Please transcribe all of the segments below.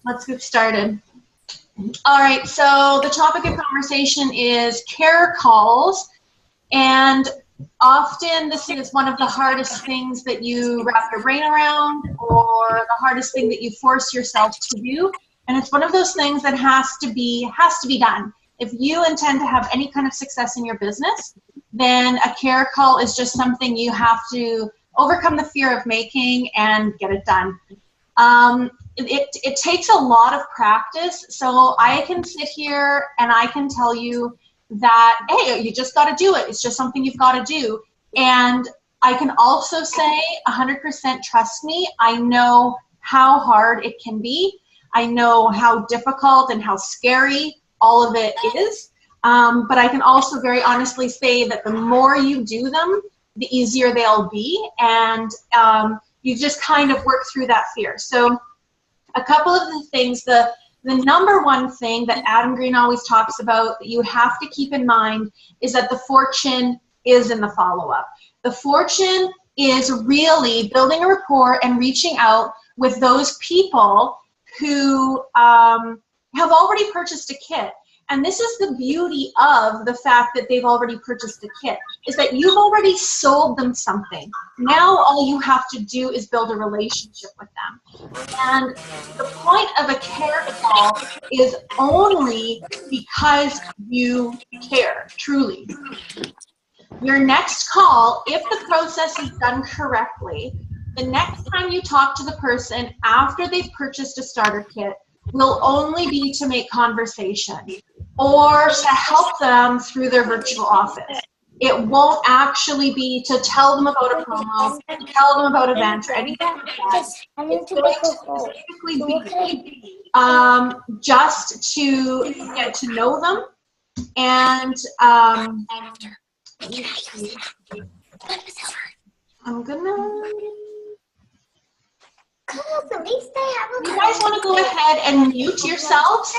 let's get started. All right, so the topic of conversation is care calls, and often this is one of the hardest things that you wrap your brain around, or the hardest thing that you force yourself to do, and it's one of those things that has to be done. If you intend to have any kind of success in your business, then a care call is just something you have to overcome the fear of making and get it done. It takes a lot of practice, so I can sit here and I can tell you that, hey, you just got to do it. It's just something you've got to do. And I can also say 100% trust me, I know how hard it can be. I know how difficult and how scary all of it is. But I can also very honestly say that the more you do them, the easier they'll be. And you just kind of work through that fear. So a couple of the things, the number one thing that Adam Green always talks about that you have to keep in mind is that the fortune is in the follow-up. The fortune is really building a rapport and reaching out with those people who have already purchased a kit. And this is the beauty of the fact that they've already purchased a kit, is that you've already sold them something. Now all you have to do is build a relationship with them. And the point of a care call is only because you care, truly. Your next call, if the process is done correctly, the next time you talk to the person after they've purchased a starter kit will only be to make conversation or to help them through their virtual office. It won't actually be to tell them about a promo, to tell them about events or anything like that. It's going to specifically be just to get to know them and I'm gonna... At least I have You guys want to go ahead and mute yourselves?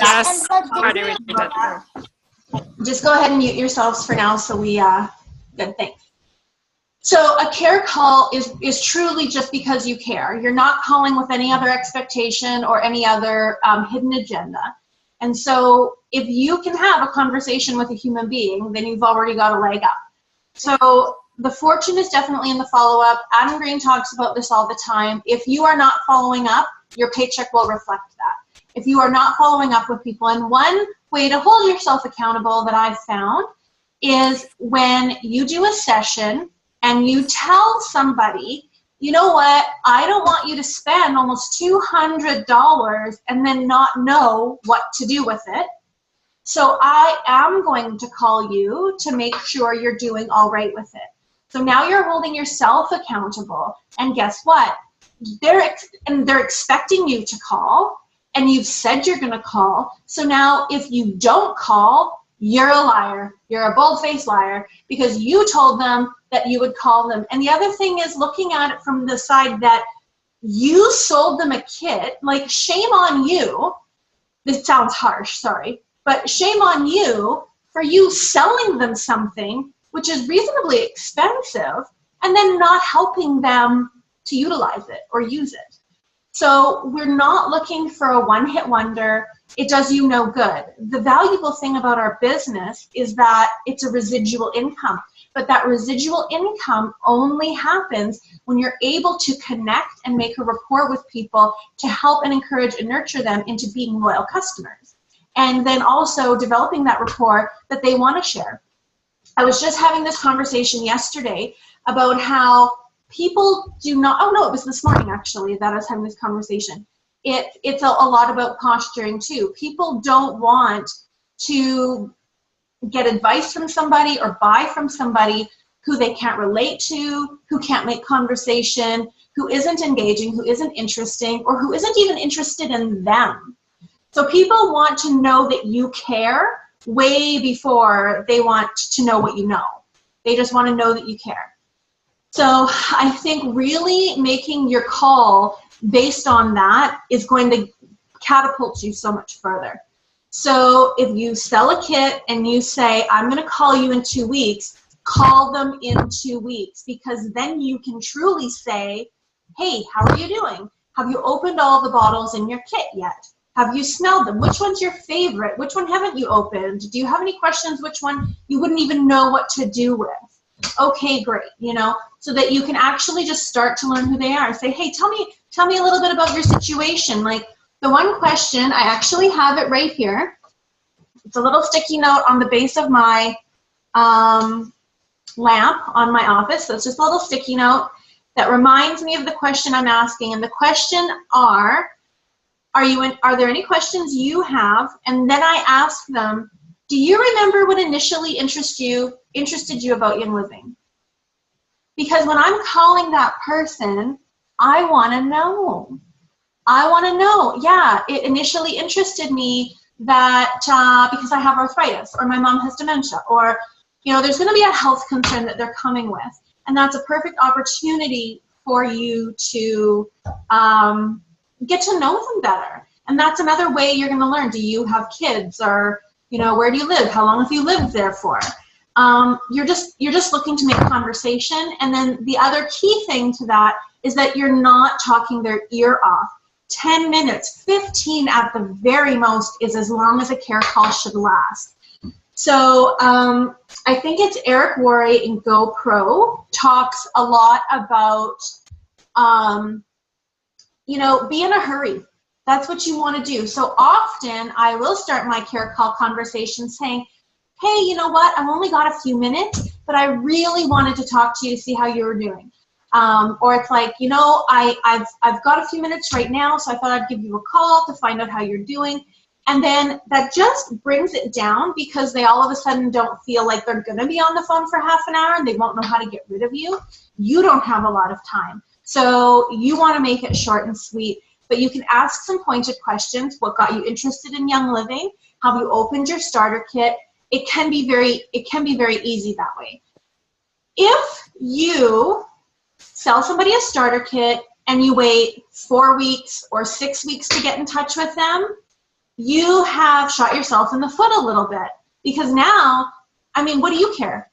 Yes. Just go ahead and mute yourselves for now so we, good, thanks. So a care call is truly just because you care. You're not calling with any other expectation or any other hidden agenda. And so if you can have a conversation with a human being, then you've already got a leg up. So the fortune is definitely in the follow-up. Adam Green talks about this all the time. If you are not following up, your paycheck will reflect that. If you are not following up with people, and one way to hold yourself accountable that I've found is when you do a session and you tell somebody, you know what, I don't want you to spend almost $200 and then not know what to do with it. So I am going to call you to make sure you're doing all right with it. So now you're holding yourself accountable, and guess what? They're expecting you to call, and you've said you're going to call. So now if you don't call, you're a liar. You're a bold-faced liar because you told them that you would call them. And the other thing is looking at it from the side that you sold them a kit. Like, shame on you. This sounds harsh, sorry. But shame on you for you selling them something which is reasonably expensive and then not helping them to utilize it or use it. So we're not looking for a one-hit wonder. It does you no good. The valuable thing about our business is that it's a residual income, but that residual income only happens when you're able to connect and make a rapport with people to help and encourage and nurture them into being loyal customers. And then also developing that rapport that they want to share. I was just having this conversation yesterday about how people do not, oh no, it was this morning actually that I was having this conversation. It's a lot about posturing too. People don't want to get advice from somebody or buy from somebody who they can't relate to, who can't make conversation, who isn't engaging, who isn't interesting, or who isn't even interested in them. So people want to know that you care way before they want to know what you know. They just want to know that you care. So I think really making your call based on that is going to catapult you so much further. So if you sell a kit and you say, I'm going to call you in 2 weeks, call them in 2 weeks, because then you can truly say, hey, how are you doing? Have you opened all the bottles in your kit yet? Have you smelled them? Which one's your favorite? Which one haven't you opened? Do you have any questions? Which one you wouldn't even know what to do with? Okay, great, you know, so that you can actually just start to learn who they are. Say, hey, tell me a little bit about your situation. Like the one question, I actually have it right here. It's a little sticky note on the base of my lamp on my office. So it's just a little sticky note that reminds me of the question I'm asking. And the question are there any questions you have? And then I ask them, do you remember what initially interested you about Young Living? Because when I'm calling that person, I want to know. Yeah, it initially interested me that because I have arthritis, or my mom has dementia, or, you know, there's going to be a health concern that they're coming with. And that's a perfect opportunity for you to get to know them better. And that's another way you're going to learn. Do you have kids? Or, you know, where do you live? How long have you lived there for? You're just looking to make conversation. And then the other key thing to that is that you're not talking their ear off. 10 minutes, 15 at the very most is as long as a care call should last. So I think it's Eric Worre in GoPro talks a lot about, you know, be in a hurry. That's what you want to do. So often I will start my care call conversation saying, hey, you know what, I've only got a few minutes, but I really wanted to talk to you to see how you were doing. Or it's like, you know, I've got a few minutes right now, so I thought I'd give you a call to find out how you're doing. And then that just brings it down because they all of a sudden don't feel like they're going to be on the phone for half an hour and they won't know how to get rid of you. You don't have a lot of time. So you want to make it short and sweet, but you can ask some pointed questions. What got you interested in Young Living? Have you opened your starter kit? It can be very easy that way. If you sell somebody a starter kit and you wait 4 weeks or 6 weeks to get in touch with them, you have shot yourself in the foot a little bit, because now, I mean, what do you care?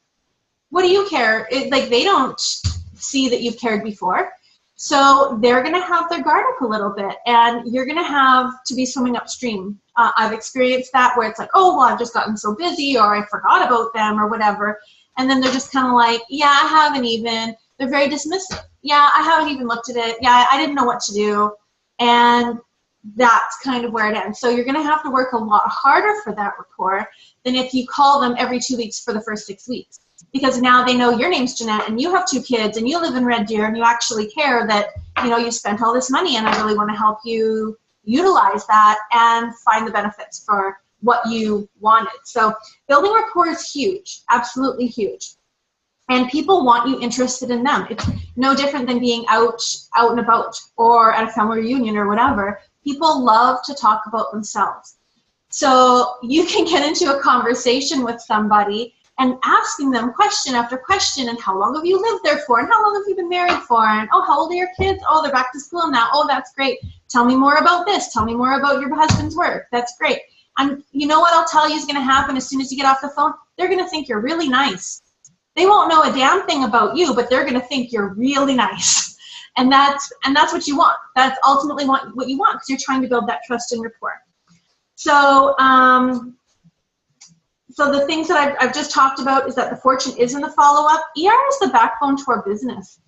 What do you care? Like, they don't see that you've cared before. So they're going to have their guard up a little bit, and you're going to have to be swimming upstream. I've experienced that where it's like, oh, well, I've just gotten so busy, or I forgot about them, or whatever. And then they're just kind of like, yeah, I haven't even. They're very dismissive. Yeah, I haven't even looked at it. Yeah, I didn't know what to do. And that's kind of where it ends. So you're going to have to work a lot harder for that rapport than if you call them every 2 weeks for the first 6 weeks. Because now they know your name's Jeanette and you have 2 kids and you live in Red Deer and you actually care that, you know, you spent all this money and I really want to help you utilize that and find the benefits for what you wanted. So building rapport is huge, absolutely huge. And people want you interested in them. It's no different than being out and about or at a family reunion or whatever. People love to talk about themselves. So you can get into a conversation with somebody and asking them question after question, and how long have you lived there for, and how long have you been married for, and oh, how old are your kids? Oh, they're back to school now. Oh, that's great. Tell me more about this. Tell me more about your husband's work. That's great. And you know what I'll tell you is going to happen as soon as you get off the phone? They're going to think you're really nice. They won't know a damn thing about you, but they're going to think you're really nice. And that's what you want. That's ultimately what you want, because you're trying to build that trust and rapport. So, so the things that I've just talked about is that the fortune is in the follow-up. ER is the backbone to our business.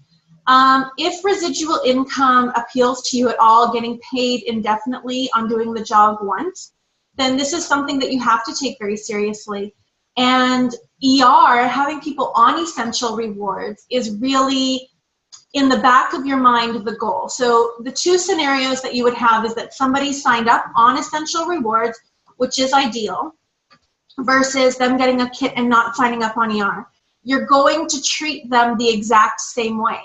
If residual income appeals to you at all, getting paid indefinitely on doing the job once, then this is something that you have to take very seriously. And ER, having people on essential rewards, is really in the back of your mind the goal. So the 2 scenarios that you would have is that somebody signed up on essential rewards, which is ideal, versus them getting a kit and not signing up on ER. You're going to treat them the exact same way.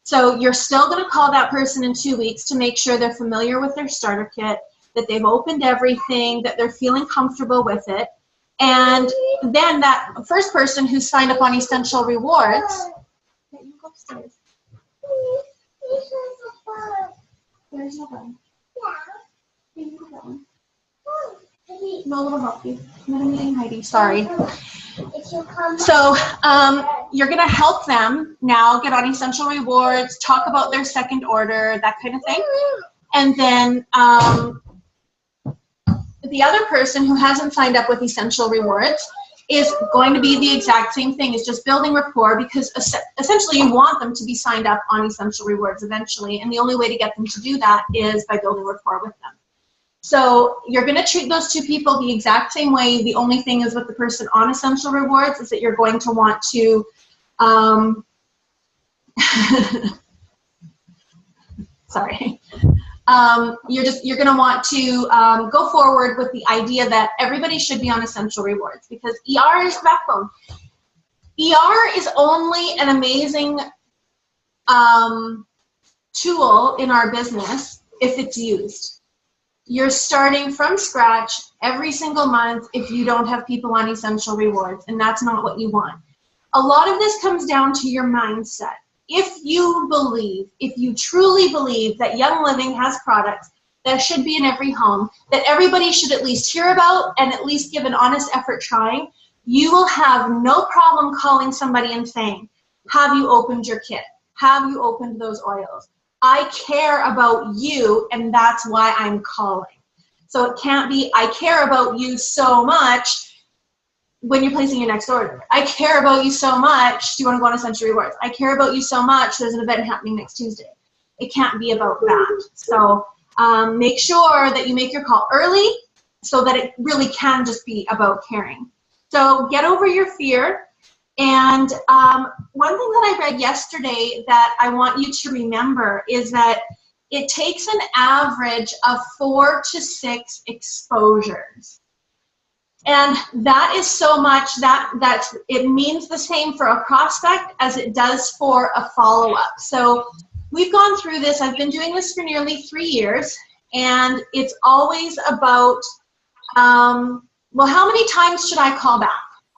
So you're still going to call that person in 2 weeks to make sure they're familiar with their starter kit, that they've opened everything, that they're feeling comfortable with it. And then that first person who signed up on essential rewards, you go upstairs. There's no one. Yeah. You go that one. No, it'll help you. I'm meeting Heidi. Sorry. So, you're going to help them now get on Essential Rewards, talk about their second order, that kind of thing. And then the other person who hasn't signed up with Essential Rewards is going to be the exact same thing. It's just building rapport, because essentially you want them to be signed up on Essential Rewards eventually, and the only way to get them to do that is by building rapport with them. So you're going to treat those two people the exact same way. The only thing is with the person on Essential Rewards is that you're going to want to sorry. You're going to want to go forward with the idea that everybody should be on Essential Rewards, because ER is the backbone. ER is only an amazing tool in our business if it's used. You're starting from scratch every single month if you don't have people on Essential Rewards, and that's not what you want. A lot of this comes down to your mindset. If you truly believe that Young Living has products that should be in every home, that everybody should at least hear about and at least give an honest effort trying, you will have no problem calling somebody and saying, have you opened your kit? Have you opened those oils? I care about you, and that's why I'm calling. So it can't be, I care about you so much when you're placing your next order. I care about you so much, do you want to go on Essential Rewards? I care about you so much, there's an event happening next Tuesday. It can't be about that. So make sure that you make your call early so that it really can just be about caring. So get over your fear. And one thing that I read yesterday that I want you to remember is that it takes an average of 4 to 6 exposures. And that is so much that it means the same for a prospect as it does for a follow-up. So we've gone through this. I've been doing this for nearly 3 years, and it's always about, well, how many times should I call back?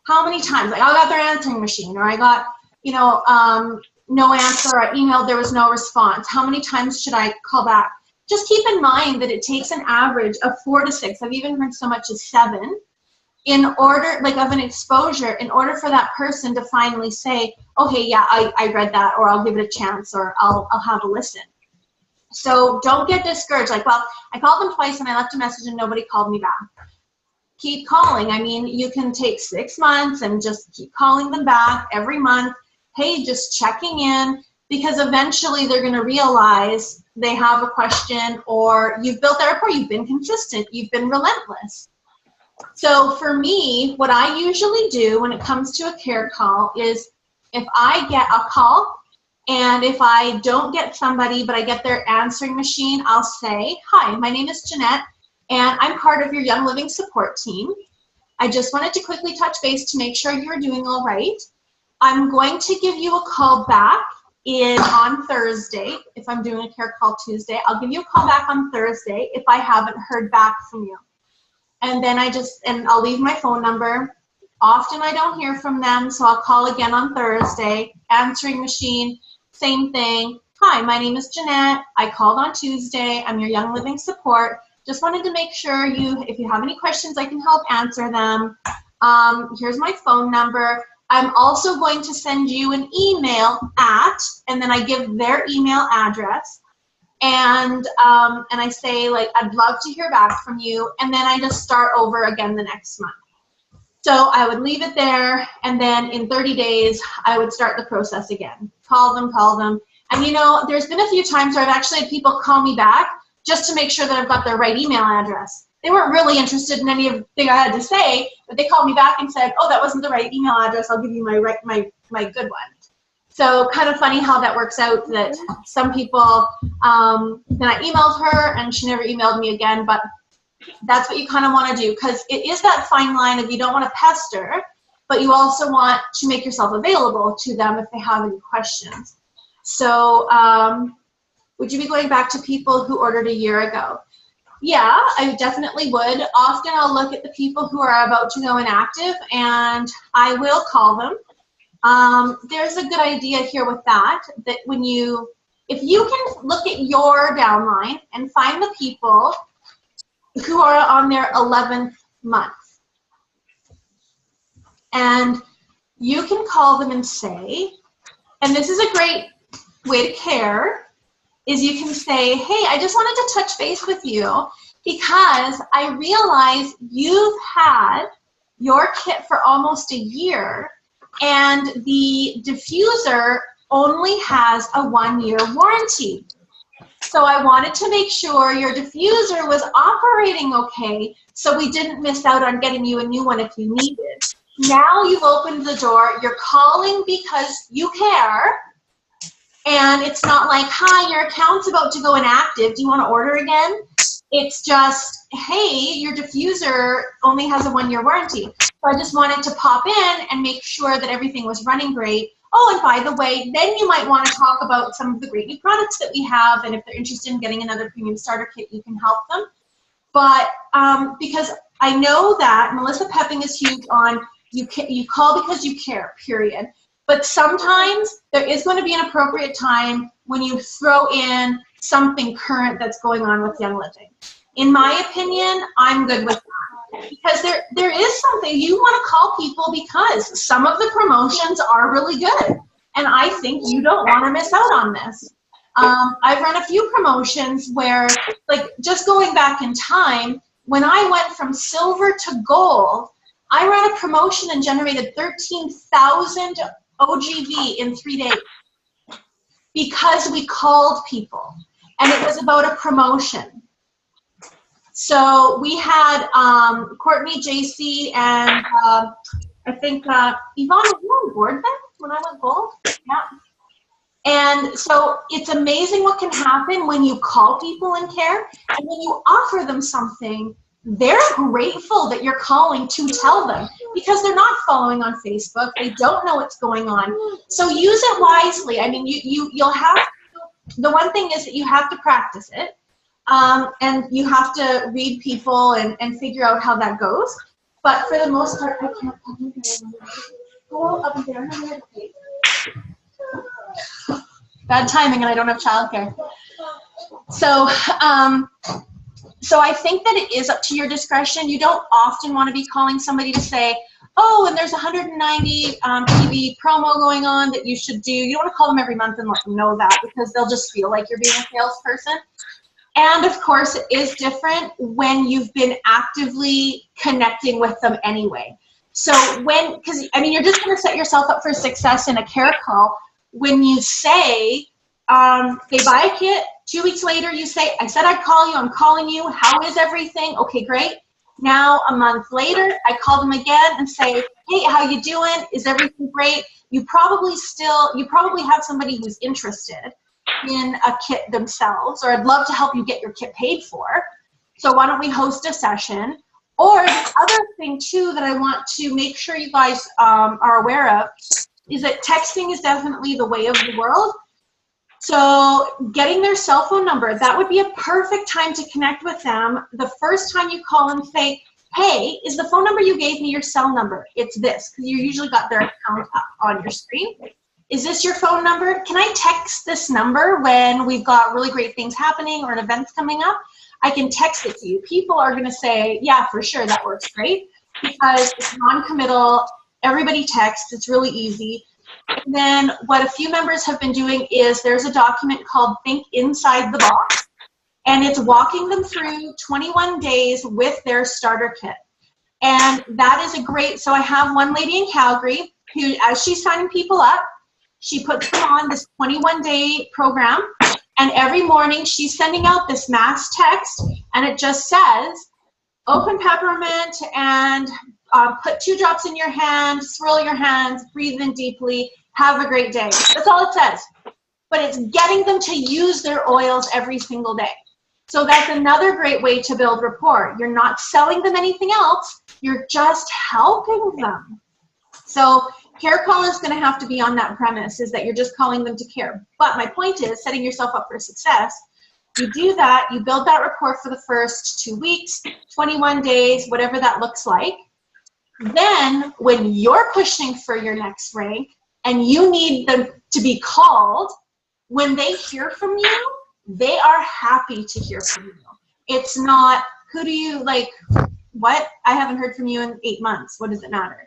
How many times? Like, I got their answering machine, or I got, no answer, or I emailed, there was no response. How many times should I call back? Just keep in mind that it takes an average of 4 to 6. I've even heard so much as 7. In order, like, of an exposure, in order for that person to finally say, okay, yeah, I read that, or I'll give it a chance, or I'll have a listen. So don't get discouraged. Like, well, I called them twice and I left a message and nobody called me back. Keep calling. I mean, you can take 6 months and just keep calling them back every month. Hey, just checking in, because eventually they're going to realize they have a question, or you've built that rapport, you've been consistent, you've been relentless. So for me, what I usually do when it comes to a care call is, if I get a call and if I don't get somebody but I get their answering machine, I'll say, hi, my name is Jeanette and I'm part of your Young Living support team. I just wanted to quickly touch base to make sure you're doing all right. I'm going to give you a call back on Thursday. If I'm doing a care call Tuesday, I'll give you a call back on Thursday if I haven't heard back from you. And then I'll leave my phone number. Often I don't hear from them, so I'll call again on Thursday. Answering machine, same thing. Hi, my name is Jeanette. I called on Tuesday. I'm your Young Living support. Just wanted to make sure if you have any questions, I can help answer them. Here's my phone number. I'm also going to send you an email and then I give their email address. And I say, like, I'd love to hear back from you, and then I just start over again the next month. So I would leave it there, and then in 30 days, I would start the process again. Call them. And there's been a few times where I've actually had people call me back just to make sure that I've got their right email address. They weren't really interested in anything I had to say, but they called me back and said, oh, that wasn't the right email address. I'll give you my good one. So kind of funny how that works out, that some people, then I emailed her and she never emailed me again, but that's what you kind of want to do, because it is that fine line of, you don't want to pester, but you also want to make yourself available to them if they have any questions. So would you be going back to people who ordered a year ago? Yeah, I definitely would. Often I'll look at the people who are about to go inactive and I will call them. There's a good idea here with that if you can look at your downline and find the people who are on their 11th month, and you can call them and say, and this is a great way to care, is you can say, hey, I just wanted to touch base with you because I realize you've had your kit for almost a year and the diffuser only has a 1-year warranty. So I wanted to make sure your diffuser was operating okay so we didn't miss out on getting you a new one if you needed. Now you've opened the door, you're calling because you care, and it's not like, hi, your account's about to go inactive, do you want to order again? It's just, hey, your diffuser only has a 1-year warranty. So I just wanted to pop in and make sure that everything was running great. Oh, and by the way, then you might want to talk about some of the great new products that we have, and if they're interested in getting another premium starter kit, you can help them. But because I know that Melissa Pepping is huge on you call because you care, period. But sometimes there is going to be an appropriate time when you throw in something current that's going on with Young Living. In my opinion, I'm good with that. Because there is something you want to call people because some of the promotions are really good. And I think you don't want to miss out on this. I've run a few promotions where, like, just going back in time, when I went from silver to gold, I ran a promotion and generated 13,000 OGV in 3 days because we called people and it was about a promotion. So we had Courtney, JC, and I think Yvonne, were you on board then when I went gold? Yeah. And so it's amazing what can happen when you call people and care, and when you offer them something, they're grateful that you're calling to tell them because they're not following on Facebook. They don't know what's going on. So use it wisely. I mean, you'll have to, the one thing is that you have to practice it. And you have to read people and figure out how that goes. But for the most part, I can't go up there. Bad timing, and I don't have childcare. So, so I think that it is up to your discretion. You don't often want to be calling somebody to say, oh, and there's 190 PV promo going on that you should do. You don't want to call them every month and let them know that because they'll just feel like you're being a salesperson. And of course, it is different when you've been actively connecting with them anyway. So because I mean, you're just going to set yourself up for success in a care call when you say, they buy a kit, 2 weeks later you say, I said I'd call you, I'm calling you, how is everything? Okay, great. Now a month later, I call them again and say, hey, how you doing? Is everything great? You probably have somebody who's interested in a kit themselves, or I'd love to help you get your kit paid for. So why don't we host a session? Or the other thing too that I want to make sure you guys are aware of is that texting is definitely the way of the world. So getting their cell phone number, that would be a perfect time to connect with them. The first time you call and say, hey, is the phone number you gave me your cell number? It's this, because you usually got their account up on your screen. Is this your phone number? Can I text this number when we've got really great things happening or an event's coming up? I can text it to you. People are going to say, yeah, for sure, that works great because it's non-committal. Everybody texts. It's really easy. And then what a few members have been doing is there's a document called Think Inside the Box, and it's walking them through 21 days with their starter kit. And that is a great, so I have one lady in Calgary who, as she's signing people up, she puts them on this 21-day program, and every morning she's sending out this mass text, and it just says, open peppermint and put 2 drops in your hand, swirl your hands, breathe in deeply, have a great day. That's all it says. But it's getting them to use their oils every single day. So that's another great way to build rapport. You're not selling them anything else, you're just helping them. So care call is going to have to be on that premise, is that you're just calling them to care. But my point is setting yourself up for success. You do that, you build that rapport for the first 2 weeks, 21 days, whatever that looks like. Then when you're pushing for your next rank and you need them to be called, when they hear from you, they are happy to hear from you. It's not, who do you like, what? I haven't heard from you in 8 months. What does it matter?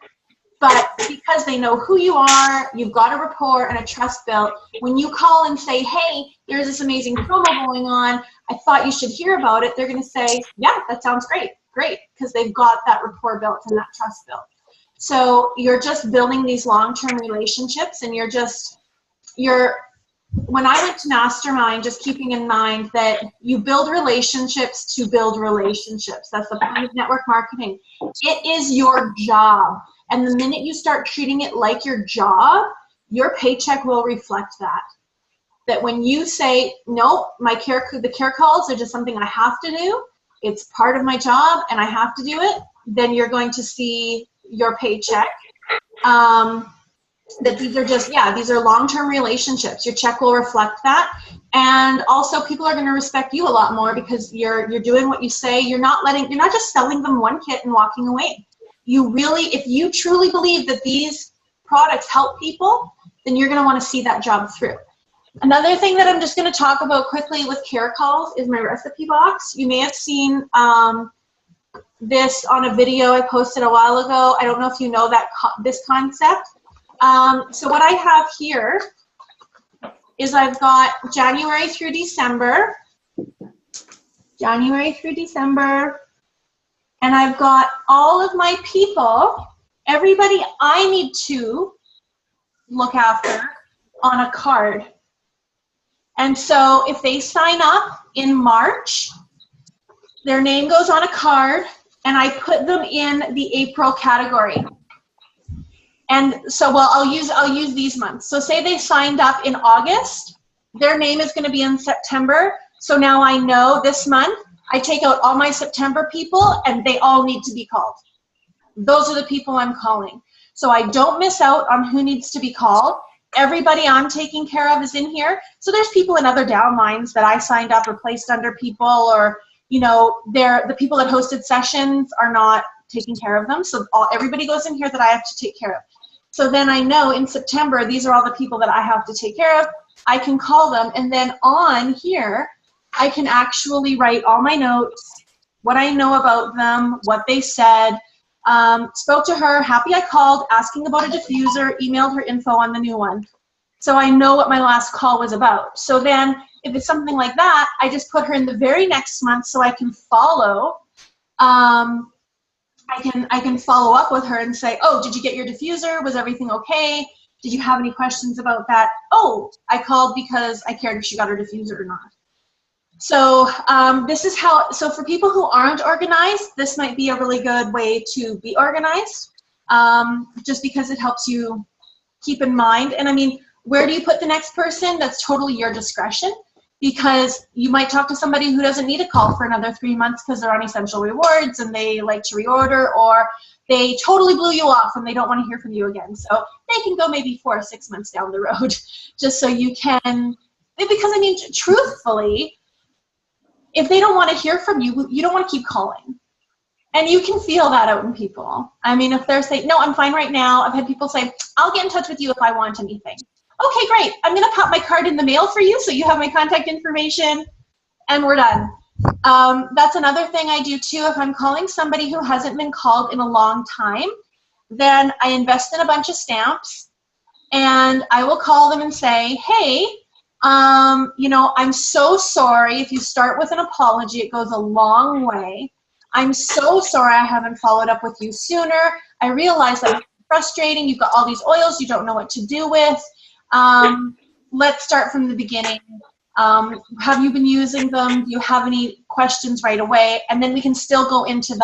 But because they know who you are, you've got a rapport and a trust built. When you call and say, hey, there's this amazing promo going on, I thought you should hear about it, they're going to say, yeah, that sounds great, because they've got that rapport built and that trust built. So you're just building these long-term relationships, and when I went to Mastermind, just keeping in mind that you build relationships to build relationships. That's the point of network marketing. It is your job. And the minute you start treating it like your job, your paycheck will reflect that. That when you say, no, the care calls are just something I have to do, it's part of my job and I have to do it, then you're going to see your paycheck. That these are long-term relationships. Your check will reflect that. And also people are going to respect you a lot more because you're doing what you say. You're not just selling them one kit and walking away. If you truly believe that these products help people, then you're going to want to see that job through. Another thing that I'm just going to talk about quickly with care calls is my recipe box. You may have seen this on a video I posted a while ago. I don't know if you know this concept. So what I have here is I've got January through December, and I've got all of my people, everybody I need to look after on a card. And so if they sign up in March, their name goes on a card, and I put them in the April category. And so, I'll use these months. So say they signed up in August, their name is going to be in September. So now I know this month, I take out all my September people and they all need to be called. Those are the people I'm calling. So I don't miss out on who needs to be called. Everybody I'm taking care of is in here. So there's people in other downlines that I signed up or placed under people, or, the people that hosted sessions are not taking care of them. So everybody goes in here that I have to take care of. So then I know in September, these are all the people that I have to take care of. I can call them, and then on here, I can actually write all my notes, what I know about them, what they said, spoke to her, happy I called, asking about a diffuser, emailed her info on the new one. So I know what my last call was about. So then if it's something like that, I just put her in the very next month so I can follow. I can follow up with her and say, oh, did you get your diffuser? Was everything okay? Did you have any questions about that? Oh, I called because I cared if she got her diffuser or not. So so for people who aren't organized, this might be a really good way to be organized, just because it helps you keep in mind. And I mean, where do you put the next person? That's totally your discretion, because you might talk to somebody who doesn't need a call for another 3 months because they're on Essential Rewards and they like to reorder, or they totally blew you off and they don't want to hear from you again. So they can go maybe 4 or 6 months down the road, just so you can, because I mean, truthfully, if they don't want to hear from you, you don't want to keep calling. And you can feel that out in people. I mean, if they're saying, no, I'm fine right now. I've had people say, I'll get in touch with you if I want anything. Okay, great. I'm going to pop my card in the mail for you so you have my contact information, and we're done. That's another thing I do too. If I'm calling somebody who hasn't been called in a long time, then I invest in a bunch of stamps, and I will call them and say, hey, I'm so sorry. If you start with an apology, it goes a long way. I'm so sorry I haven't followed up with you sooner. I realize that it's frustrating. You've got all these oils you don't know what to do with. Let's start from the beginning. Have you been using them? Do you have any questions right away? And then we can still go into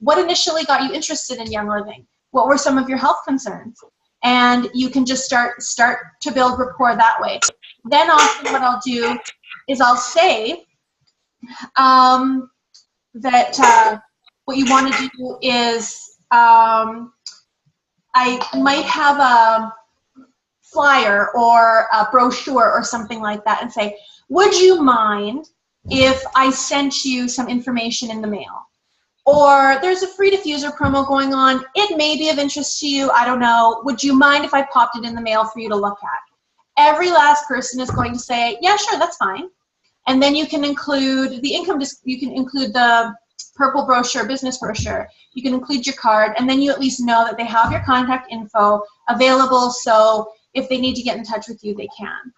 what initially got you interested in Young Living? What were some of your health concerns? And you can just start to build rapport that way. Then often what I'll do is I'll say that what you want to do is I might have a flyer or a brochure or something like that and say, would you mind if I sent you some information in the mail? Or there's a free diffuser promo going on. It may be of interest to you. I don't know. Would you mind if I popped it in the mail for you to look at? Every last person is going to say, yeah, sure, that's fine. And then you can include the income, you can include the purple brochure, business brochure. You can include your card, and then you at least know that they have your contact info available, so if they need to get in touch with you, they can.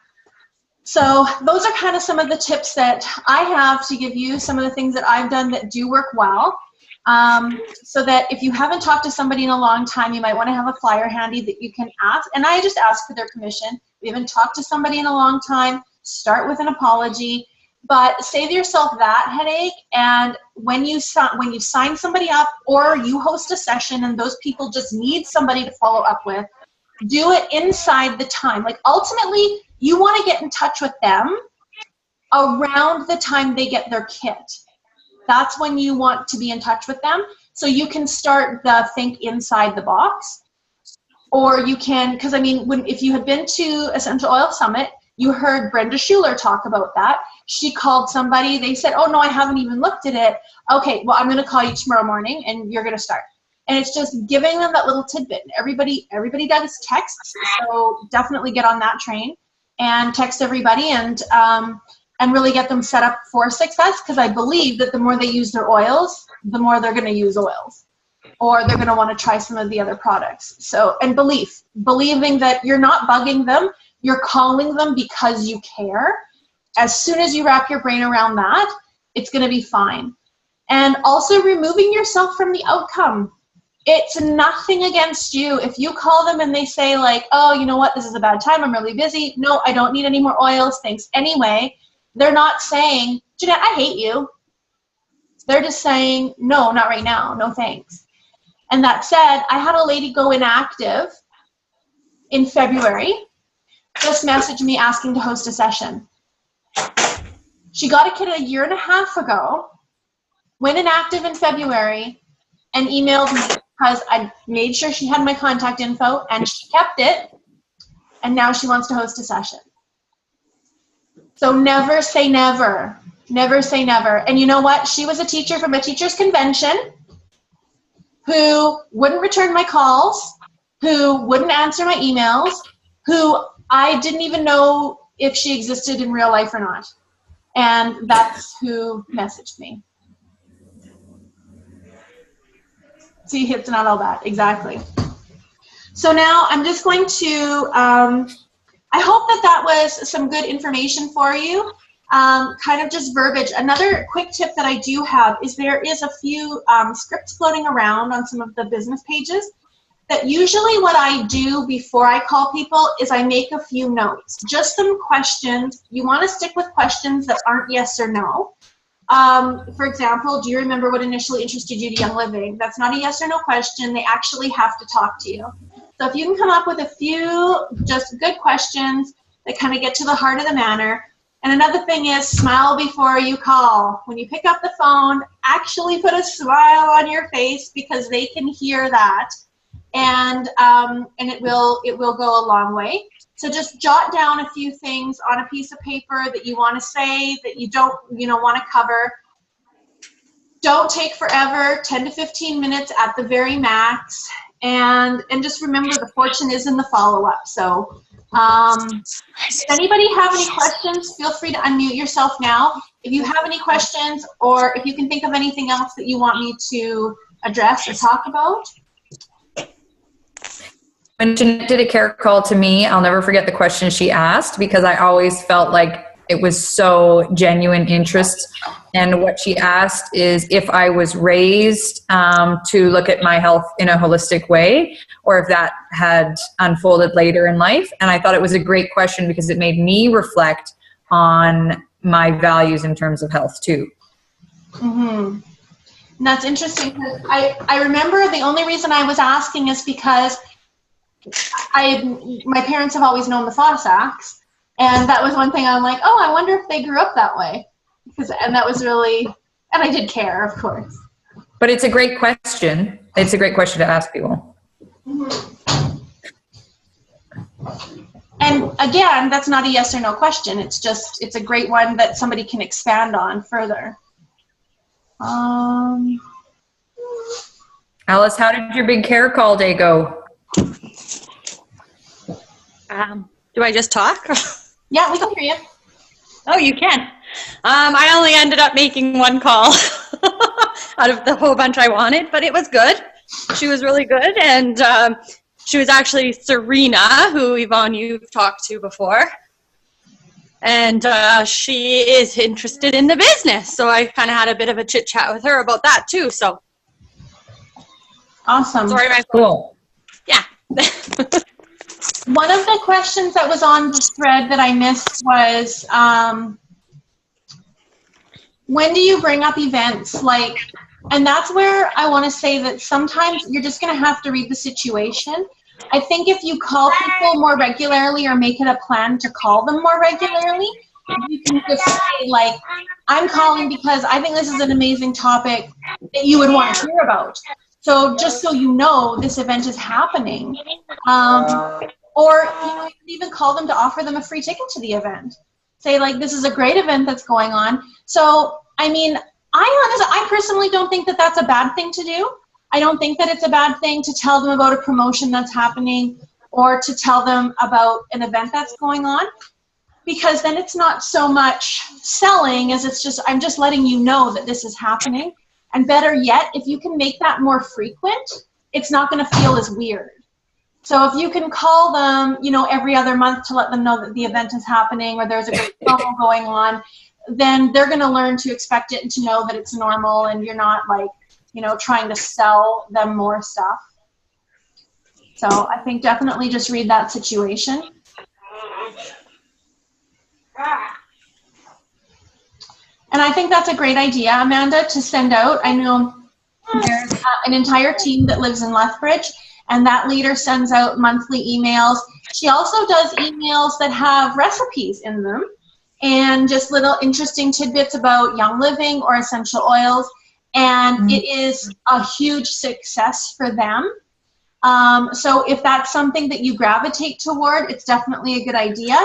So those are kind of some of the tips that I have to give you, some of the things that I've done that do work well. So that if you haven't talked to somebody in a long time, you might want to have a flyer handy that you can ask. And I just ask for their permission. If you haven't talked to somebody in a long time, start with an apology. But save yourself that headache. And when you sign somebody up or you host a session and those people just need somebody to follow up with, do it inside the time. Like ultimately, you want to get in touch with them around the time they get their kit. That's when you want to be in touch with them. So you can start the think inside the box. Or you can, because I mean, if you had been to Essential Oil Summit, you heard Brenda Schuler talk about that. She called somebody, they said, oh no, I haven't even looked at it. Okay, well, I'm gonna call you tomorrow morning and you're gonna start. And it's just giving them that little tidbit. Everybody does texts, so definitely get on that train and text everybody and really get them set up for success, because I believe that the more they use their oils, the more they're gonna use oils, or they're gonna wanna try some of the other products. So, and believing that you're not bugging them, you're calling them because you care. As soon as you wrap your brain around that, it's gonna be fine. And also removing yourself from the outcome. It's nothing against you. If you call them and they say like, oh, you know what, this is a bad time, I'm really busy. No, I don't need any more oils, thanks anyway. They're not saying, Jeanette, I hate you. They're just saying, no, not right now, no thanks. And that said, I had a lady go inactive in February, just messaged me asking to host a session. She got a kit a year and a half ago, went inactive in February, and emailed me because I made sure she had my contact info and she kept it, and now she wants to host a session. So never say never. Never say never. And you know what? She was a teacher from a teacher's convention who wouldn't return my calls, who wouldn't answer my emails, who I didn't even know if she existed in real life or not. And that's who messaged me. See, it's not all that. Exactly. So now I'm just going to, I hope that was some good information for you. Kind of just verbiage. Another quick tip that I do have is there is a few scripts floating around on some of the business pages that usually what I do before I call people is I make a few notes. Just some questions. You want to stick with questions that aren't yes or no. For example, do you remember what initially interested you to Young Living? That's not a yes or no question. They actually have to talk to you. So if you can come up with a few just good questions that kind of get to the heart of the matter. And another thing is smile before you call. When you pick up the phone, actually put a smile on your face because they can hear that. And it will go a long way. So just jot down a few things on a piece of paper that you want to say, that you don't want to cover. Don't take forever, 10 to 15 minutes at the very max. And just remember, the fortune is in the follow-up. So if anybody have any questions, feel free to unmute yourself now. If you have any questions, or if you can think of anything else that you want me to address or talk about. When Jeanette did a care call to me, I'll never forget the question she asked, because I always felt like it was so genuine interest. And what she asked is if I was raised to look at my health in a holistic way, or if that had unfolded later in life. And I thought it was a great question because it made me reflect on my values in terms of health too. Mm-hmm. And that's interesting, because I remember the only reason I was asking is because my parents have always known the Fossacks, and that was one thing I'm like, oh, I wonder if they grew up that way. And that was really, and I did care, of course. But it's a great question. It's a great question to ask people. Mm-hmm. And again, that's not a yes or no question. It's a great one that somebody can expand on further. Alice, how did your big care call day go? Do I just talk? Yeah, we can hear you. Oh, you can. I only ended up making one call. out of the whole bunch I wanted, but it was good. She was really good, and she was actually Serena, who Yvonne, you've talked to before. And she is interested in the business, so I kind of had a bit of a chit chat with her about that too. So Awesome. sorry, my Cool. yeah. One of the questions that was on the thread that I missed was, when do you bring up events? Like, and that's where I want to say that sometimes you're just going to have to read the situation. I think if you call people more regularly or make it a plan to call them more regularly, you can just say, like, I'm calling because I think this is an amazing topic that you would want to hear about. So just so you know, this event is happening. Or you can even call them to offer them a free ticket to the event. Say, like, this is a great event that's going on. So, I mean, I personally don't think that that's a bad thing to do. I don't think that it's a bad thing to tell them about a promotion that's happening or to tell them about an event that's going on, because then it's not so much selling as it's just, I'm just letting you know that this is happening. And better yet, if you can make that more frequent, it's not going to feel as weird. So if you can call them, you know, every other month to let them know that the event is happening or there's a great promo going on, then they're going to learn to expect it and to know that it's normal and you're not, like, you know, trying to sell them more stuff. So I think definitely just read that situation. And I think that's a great idea, Amanda, to send out. I know there's an entire team that lives in Lethbridge, and that leader sends out monthly emails. She also does emails that have recipes in them and just little interesting tidbits about Young Living or essential oils. And it is a huge success for them. So if that's something that you gravitate toward, it's definitely a good idea.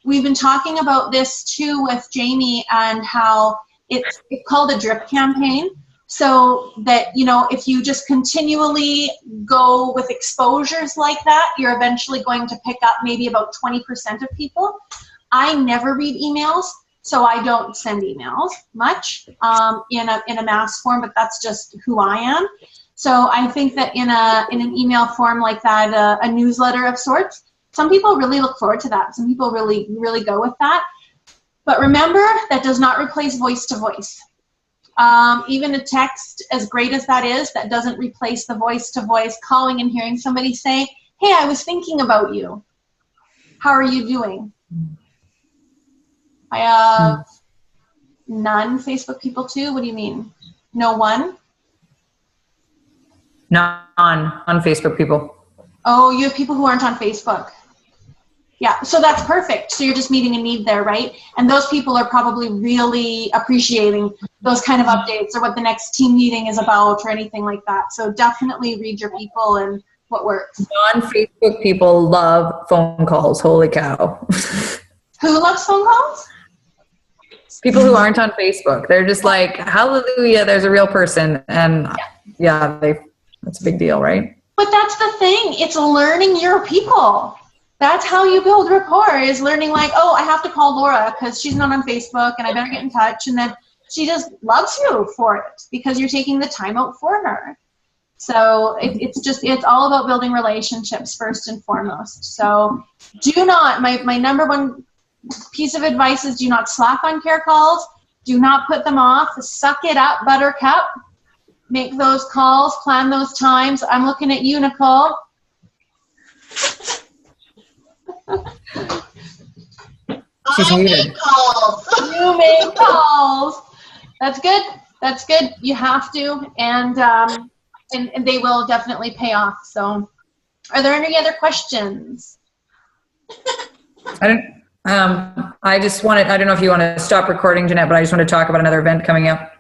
We've been talking about this too with Jamie and how it's called a drip campaign. So that, you know, if you just continually go with exposures like that, you're eventually going to pick up maybe about 20% of people. I never read emails. So I don't send emails much in a mass form, but that's just who I am. So I think that in an email form like that, a newsletter of sorts, some people really look forward to that. Some people really, really go with that. But remember, that does not replace voice to voice. Even a text, as great as that is, that doesn't replace the voice to voice calling and hearing somebody say, hey, I was thinking about you. How are you doing? I have none Facebook people too. What do you mean? No one? Non-Facebook people. Oh, you have people who aren't on Facebook. Yeah, so that's perfect. So you're just meeting a need there, right? And those people are probably really appreciating those kind of updates or what the next team meeting is about or anything like that. So definitely read your people and what works. Non-Facebook people love phone calls. Holy cow. Who loves phone calls? People who aren't on Facebook. They're just like, hallelujah, there's a real person. And yeah, that's a big deal, right? But that's the thing. It's learning your people. That's how you build rapport, is learning, like, oh, I have to call Laura because she's not on Facebook and I better get in touch. And then she just loves you for it because you're taking the time out for her. So it's all about building relationships first and foremost. So do not, my number one piece of advice is do not slack on care calls. Do not put them off. Suck it up, buttercup. Make those calls, plan those times. I'm looking at you, Nicole. She's muted. You make calls. That's good. That's good. You have to, and they will definitely pay off. So, are there any other questions? I just wanted, I don't know if you want to stop recording, Jeanette, but I just want to talk about another event coming up.